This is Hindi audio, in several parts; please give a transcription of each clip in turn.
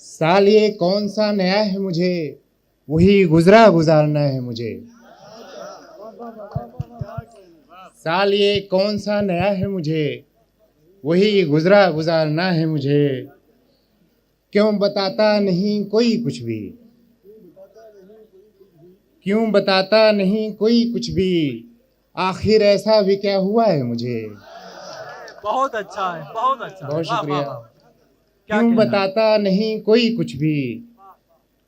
साल ये कौन सा नया है मुझे, वही गुजरा गुजारना है मुझे। साल ये कौन सा नया है मुझे, वही गुजरा गुजारना है मुझे। क्यों बताता नहीं कोई कुछ भी, क्यों बताता नहीं कोई कुछ भी, आखिर ऐसा भी क्या हुआ है मुझे। बहुत अच्छा है, बहुत अच्छा है। बहुत वाह, वाह, शुक्रिया। वाह। क्या क्यों कहना है? बताता नहीं कोई कुछ भी,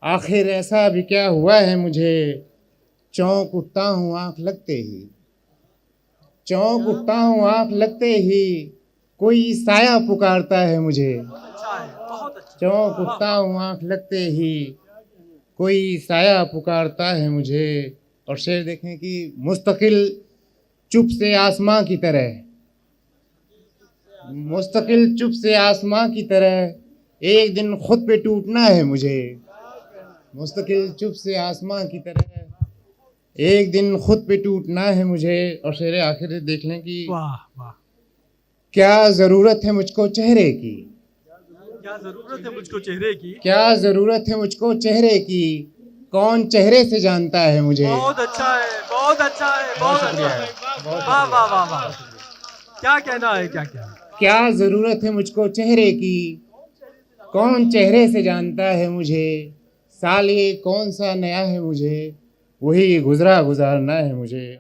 आखिर ऐसा भी क्या हुआ है मुझे। चौंक उठता हूँ आंख लगते ही, चौंक उठता हूँ आंख लगते ही, कोई साया पुकारता है मुझे। अच्छा है, बहुत अच्छा। चौंक वाह, उठता वाह। हूँ आंख लगते ही, कोई साया पुकारता है मुझे। और शेर देखें कि मुस्तकिल चुप से आसमां की तरह, मुस्तकिल चुप से आसमां की तरह एक दिन खुद पे टूटना है मुझे। मुस्तकिल चुप से आसमां की तरह एक दिन खुद पे टूटना है मुझे। और शेर आखिर देख लें कि वाह, वाह। क्या ज़रूरत है मुझको चेहरे की, क्या जरूरत है मुझको चेहरे की। क्या ज़रूरत है मुझको चेहरे की, कौन चेहरे से जानता है मुझे। बहुत अच्छा है, बहुत अच्छा है, बहुत बहुत अच्छा शुक्रिया है। है, बहुत वाह, शुक्रिया, वाह, वाह, वाह। बहुत शुक्रिया। क्या कहना है, क्या कहना है? क्या ज़रूरत है मुझको चेहरे की, कौन चेहरे से जानता है मुझे। साल ये कौन सा नया है मुझे, वही गुजरा गुजारना है मुझे।